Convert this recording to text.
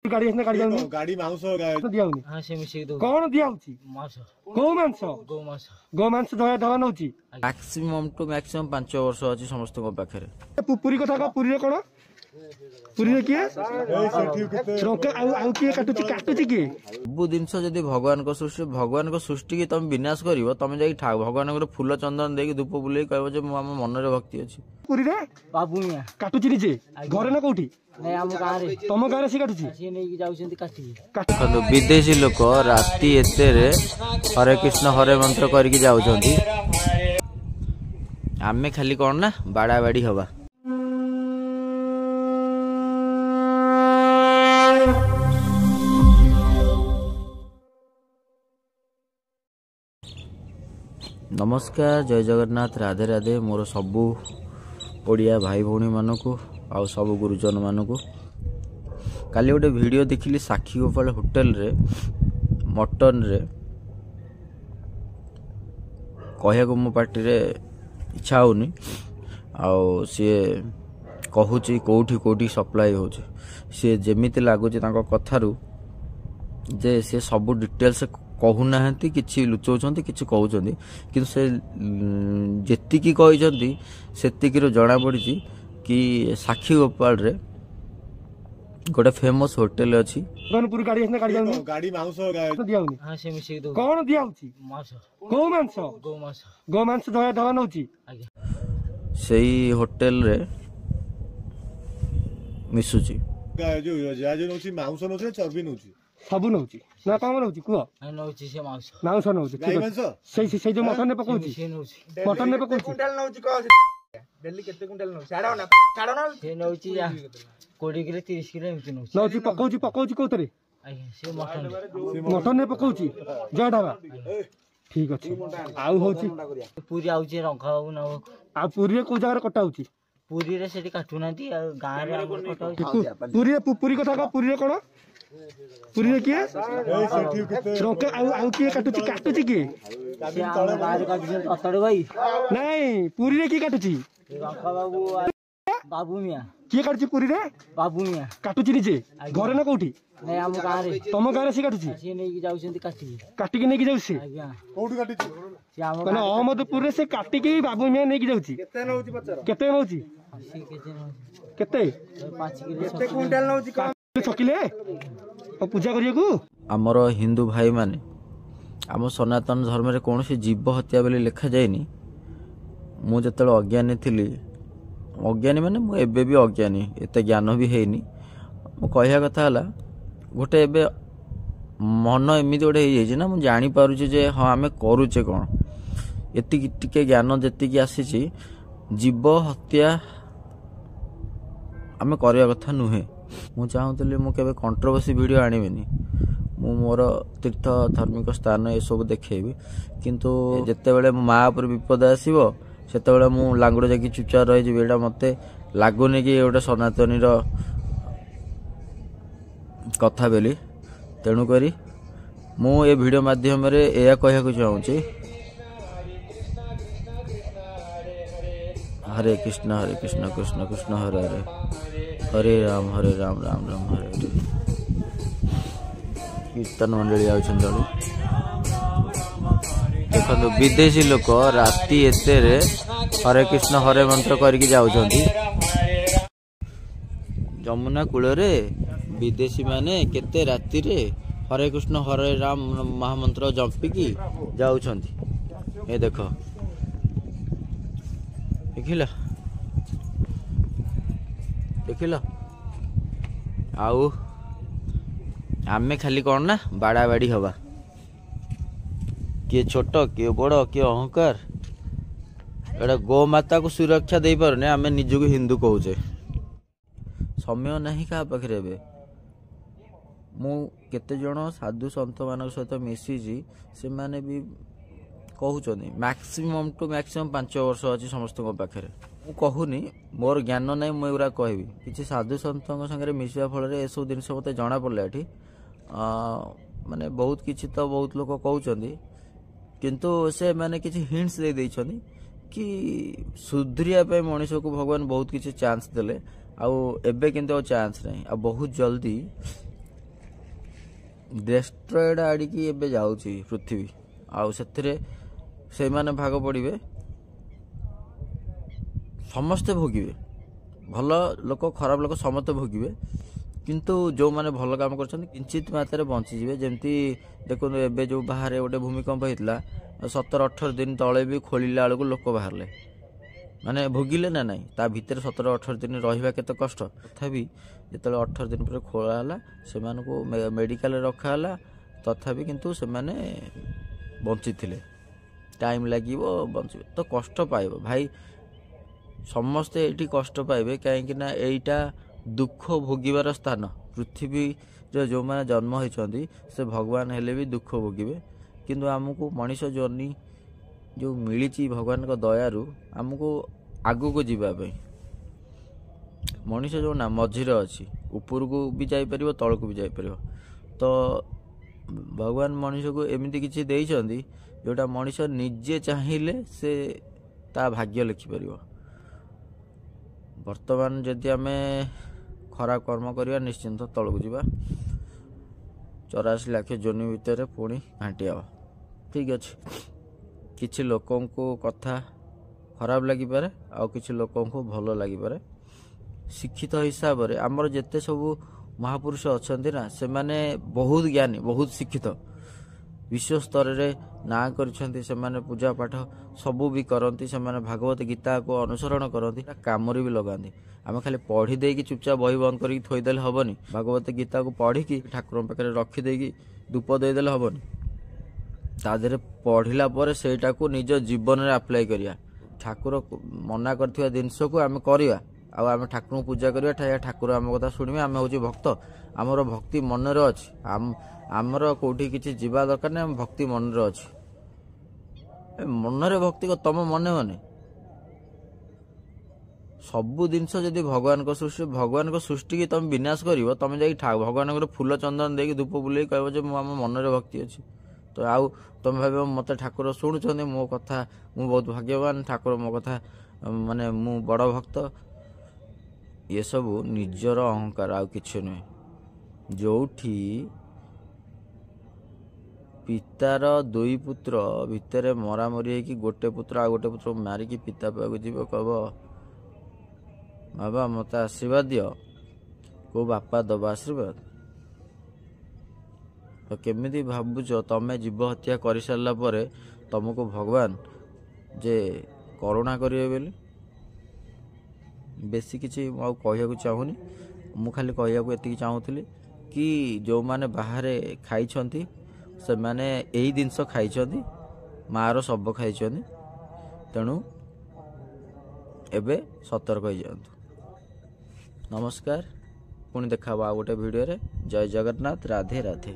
गाड़ी आसना गाड़ी जाऊनी गाड़ी मांस दिया होनी हां से मिसे दो कौन दिया होची मांस गो मांस दया दवा नउची मैक्सिमम टू मैक्सिमम 5 वर्ष अछि समस्त को पाखरे पुरी कथा का पुरी रे कोन पुरी रे किए रोके आउ किए काटुची किए सब जिनस जदि भगवान को सृष्टि की तुम विनाश करिवो तुम जाई भगवान को फूल चंदन देकी धूप बुले कहबो जे हम मन रे भक्ति अछि पुरी रे बाबू मिया काटुची निजे घरे ना कोठी नहीं हम गां रे तम गां रे से काटुची से नहीं जाउछंती काटी देखो विदेशी लोक राति एते रे हरे कृष्ण हरे मंत्र करके जाउछंती आमे खाली कोन ना बाड़ा बाड़ी हवा नमस्कार जय जगन्नाथ राधे राधे मोर सबू ओडिया भाई भौणी मानकू आउ सब गुरुजन मानकू काली गोटे वीडियो देखिली साक्षी गोपाल होटेल रे मटन रे कहया को मो पार्टी रे इच्छा होनी आउ सी कहूची कोठी कोठी सप्लाई होची सी जेमिति लागुची तांको कथारू जे से सब डिटेल्स कहूना कि लुचाऊँ कि कहते कि से जेतिकी कहते सेतिकी जना पड़ी कि साक्षी गोपाल रे गोटे फेमस होटेल अच्छी गाड़ी आसना गाड़ी जाऊनी गाड़ी मांस दिया होनी हां से मिसे दो कौन दिया होची मांस गो मांस दया दवा नउची सेही होटेल रे मिसुची जो नउची मांस नउची चर्बी नउची सब नउची ना कम नउची कुह नहीं नउची से मांस मांस नउची ठीक है से जो मटन ने पकोची से नउची मटन ने पकोची कुंटल नउची कह डेली केते कुंटल नउची छाड़ो ना से नउची 20 किलो 30 किलो एमती नउची नउची पकोची कोतरे आଜ୍ଞା से मटन मटन ने पकोची जय ढाबा ठीक अछि आउ होची पूरी आउची रंखा बाबू ना आ पुरी रे को जगह रे कटा होची पूरी रे सेठी काटू नांती गां रे हमर कटा होची पुरी रे पुरी कथा का पुरी रे कोन पुरी रे किए रोके आउ किए काटुची किए से हम गां रे काटू अतड़ भाई नहीं पुरी रे की काटुची रंखा बाबू बाबू मिया किए काटुची पुरी रे बाबू मिया काटुची निजे घरे ना कोठी नहीं हम गां रे तम गां रे से काटुची से नहीं जाउछंती काटी काटिकी नेकी जाउसी आज्ञा कोठी काटिची से हम माने अहमदपुर रे से काटिकी बाबू मिया नेकी जाउची केते नउची पचर केते नउची से केते नउची केते 5 किलो केते कुंटल नउची कह छकिले और पूजा करियकू आमर हिंदू भाई माने आम सनातन धर्म रे कौन सी जीव हत्या बोली लिखा जाएनी मु जतले अज्ञानी थिली अज्ञानी माने मु एबे भी अज्ञानी एते ज्ञान भी हेनी मु कहया कथा हला गोटे एबे मन एमिति गोटे हे जाइछि ना मु जानि पारुछि जे हां आमे करूचे कोन एतिकी टिके ज्ञान जेतिकी आसीछि जीव हत्या आमे करिया कथा नुहे मु चाहूली मु केबे कंट्रोवर्सी वीडियो आनिबेनी मु मोर तीर्थ धार्मिक स्थान ए सब देखेबी किंतु जेते बेले मो मां पर विपद आसीबो सेते बेले मु लांगुड़ जाकी चुपचाप रहि जिबे एटा मते लागुनी कि एटा सनातनी रो कथा बेली तेणु करी मु ए वीडियो माध्यम रे एया कहया को चाहूची हरे कृष्ण कृष्ण कृष्ण हरे हरे हरे राम राम राम हरे हरे कीर्तन मंडली आउछन देखो विदेशी लोक राति एते रे हरे कृष्ण हरे मंत्र करके जाउछंती जमुना कूल रे विदेशी माने केते राति रे हरे कृष्ण हरे राम महामंत्र जपिकी जाउछंती ए देखो देखिल आउ आमे खाली कौन ना बाड़ा बाड़ी हवा किए छोट किए बड़ किए अहंकार एटा गो माता को सुरक्षा दे पारने आमे निजको हिंदू कहूचे समय नहीं क्या पाखे मु केते जण साधु संत मान सहित मिसी से माने भी कहते मैक्सिमम टू मैक्सिमम 5 वर्ष अच्छी समस्त पाखे मु कहूनी मोर ज्ञान ना मुझे कहबी किसी साधु सत सागर मिसा फल ए सब जिन मत जना पड़ा ये माने बहुत किसी तो बहुत लोग कहते किंतु से माने किसी हिंट्स दे देछनी कि सुधरिया पे मनुष्य को भगवान बहुत किसी चांस देले आउ एबे किंतु चांस नहीं आ बहुत जल्दी ଡେଷ୍ଟ୍ରଏଡ୍ ଆଡ଼ିକି ଏବେ ଯାଉଛି ପୃଥିବୀ। ଆଉ ସେଥିରେ ସେଇମାନେ ଭାଗ ପଡ଼ିବେ, ସମସ୍ତେ ଭୋଗିବେ, ଭଲ ଲୋକ ଖରାପ ଲୋକ ସମସ୍ତେ ଭୋଗିବେ। କିନ୍ତୁ ଯେଉଁମାନେ ଭଲ କାମ କରୁଛନ୍ତି କିଞ୍ଚିତ ମାତ୍ରାରେ ବଞ୍ଚିଯିବେ। ଯେମିତି ଦେଖନ୍ତୁ ଏବେ ଯେଉଁ ବାହାରେ ଗୋଟେ ଭୂମିକମ୍ପ ହେଇଥିଲା, 17-18 ଦିନ ତଳେ ବି ଖୋଳିଲା ବେଳକୁ ଲୋକ ବାହାରିଲେ, ମାନେ ଭୋଗିଲେ ନା ନାହିଁ। ତା ଭିତରେ 17-18 ଦିନ ରହିବା କେତେ କଷ୍ଟ। ତଥାପି ଯେତେବେଳେ 18 ଦିନ ପରେ ଖୋଳା ହେଲା, ସେମାନଙ୍କୁ ମେଡ଼ିକାଲରେ ରଖା ହେଲା, ତଥାପି କିନ୍ତୁ ସେମାନେ ବଞ୍ଚିଥିଲେ। ଟାଇମ୍ ଲାଗିବ, ବଞ୍ଚିବେ ତ କଷ୍ଟ ପାଇବ ଭାଇ, ସମସ୍ତେ ଏଇଠି କଷ୍ଟ ପାଇବେ। କାହିଁକିନା ଏଇଟା ଦୁଃଖ ଭୋଗିବାର ସ୍ଥାନ। ପୃଥିବୀରେ ଯେଉଁମାନେ ଜନ୍ମ ହୋଇଛନ୍ତି ସେ ଭଗବାନ ହେଲେ ବି ଦୁଃଖ ଭୋଗିବେ। କିନ୍ତୁ ଆମକୁ ମଣିଷ ଜନ୍ମ ଯେଉଁ ମିଳିଛି ଭଗବାନଙ୍କ ଦୟାରୁ ଆମକୁ ଆଗକୁ ଯିବା ପାଇଁ। ମଣିଷ ଯେଉଁ ନା ମଝିରେ ଅଛି, ଉପରକୁ ବି ଯାଇପାରିବ, ତଳକୁ ବି ଯାଇପାରିବ। ତ ଭଗବାନ ମଣିଷକୁ ଏମିତି କିଛି ଦେଇଛନ୍ତି ଯେଉଁଟା ମଣିଷ ନିଜେ ଚାହିଁଲେ ସେ ତା ଭାଗ୍ୟ ଲେଖିପାରିବ। ବର୍ତ୍ତମାନ ଯଦି ଆମେ ଖରାପ କର୍ମ କରିବା ନିଶ୍ଚିନ୍ତ ତଳକୁ ଯିବା, 84 ଲକ୍ଷ ଯୋନି ଭିତରେ ପୁଣି ଘାଣ୍ଟି ହେବ। ଠିକ୍ ଅଛି, କିଛି ଲୋକଙ୍କୁ କଥା ଖରାପ ଲାଗିପାରେ, ଆଉ କିଛି ଲୋକଙ୍କୁ ଭଲ ଲାଗିପାରେ। ଶିକ୍ଷିତ ହିସାବରେ ଆମର ଯେତେ ସବୁ ମହାପୁରୁଷ ଅଛନ୍ତି ନା, ସେମାନେ ବହୁତ ଜ୍ଞାନୀ, ବହୁତ ଶିକ୍ଷିତ, ବିଶ୍ୱସ୍ତରରେ ନାଁ କରିଛନ୍ତି। ସେମାନେ ପୂଜା ପାଠ ସବୁ ବି କରନ୍ତି, ସେମାନେ ଭାଗବତ ଗୀତାକୁ ଅନୁସରଣ କରନ୍ତି, କାମରେ ବି ଲଗାନ୍ତି। ଆମେ ଖାଲି ପଢ଼ି ଦେଇକି ଚୁପଚାପ ବହି ବନ୍ଦ କରିକି ଥୋଇଦେଲେ ହେବନି। ଭାଗବତ ଗୀତାକୁ ପଢ଼ିକି ଠାକୁରଙ୍କ ପାଖରେ ରଖିଦେଇକି ଧୂପ ଦେଇଦେଲେ ହେବନି। ତା ଦେହରେ ପଢ଼ିଲା ପରେ ସେଇଟାକୁ ନିଜ ଜୀବନରେ ଆପ୍ଲାଏ କରିବା। ଠାକୁର ମନା କରିଥିବା ଜିନିଷକୁ ଆମେ କରିବା, ଆଉ ଆମେ ଠାକୁରଙ୍କୁ ପୂଜା କରିବା, ଠାକୁର ଆମ କଥା ଶୁଣିବେ। ଆମେ ହେଉଛି ଭକ୍ତ, ଆମର ଭକ୍ତି ମନରେ ଅଛି। ଆମର କେଉଁଠି କିଛି ଯିବା ଦରକାର ନାହିଁ, ଆମ ଭକ୍ତି ମନରେ ଅଛି। ମନରେ ଭକ୍ତି ତମ ମନେ ମନେ ସବୁ ଜିନିଷ ଯଦି ଭଗବାନଙ୍କ ସୃଷ୍ଟି, ଭଗବାନଙ୍କ ସୃଷ୍ଟିକି ତମେ ବିନାଶ କରିବ, ତମେ ଯାଇକି ଭଗବାନଙ୍କର ଫୁଲ ଚନ୍ଦନ ଦେଇକି ଧୂପ ବୁଲେଇକି କହିବ ଯେ ମୁଁ ଆମ ମନରେ ଭକ୍ତି ଅଛି। ତ ଆଉ ତମେ ଭାବିବ ମୋତେ ଠାକୁର ଶୁଣୁଛନ୍ତି, ମୋ କଥା, ମୁଁ ବହୁତ ଭାଗ୍ୟବାନ, ଠାକୁର ମୋ କଥା ମାନେ ମୁଁ ବଡ଼ ଭକ୍ତ। ଏସବୁ ନିଜର ଅହଙ୍କାର, ଆଉ କିଛି ନୁହେଁ। ଯେଉଁଠି ପିତାର 2 ପୁତ୍ର ଭିତରେ ମରାମରି ହେଇକି ଗୋଟେ ପୁତ୍ର ଆଉ ଗୋଟେ ପୁତ୍ର ମାରିକି ପିତା ପାଖକୁ ଯିବ, କହିବ ବାବା ମୋତେ ଆଶୀର୍ବାଦ ଦିଅ, କେଉଁ ବାପା ଦେବ ଆଶୀର୍ବାଦ? ତ କେମିତି ଭାବୁଛ ତମେ ଜୀବ ହତ୍ୟା କରିସାରିଲା ପରେ ତମକୁ ଭଗବାନ ଯେ କରୁଣା କରିବେ ବୋଲି? ବେଶୀ କିଛି ମୁଁ ଆଉ କହିବାକୁ ଚାହୁଁନି। ମୁଁ ଖାଲି କହିବାକୁ ଏତିକି ଚାହୁଁଥିଲି କି ଯେଉଁମାନେ ବାହାରେ ଖାଇଛନ୍ତି ସେମାନେ ଏଇ ଜିନିଷ ଖାଇଛନ୍ତି, ମାଆର ଶବ ଖାଇଛନ୍ତି। ତେଣୁ ଏବେ ସତର୍କ ହେଇଯାଆନ୍ତୁ। ନମସ୍କାର, ପୁଣି ଦେଖା ହେବ ଆଉ ଗୋଟେ ଭିଡ଼ିଓରେ। ଜୟ ଜଗନ୍ନାଥ, ରାଧେ ରାଧେ।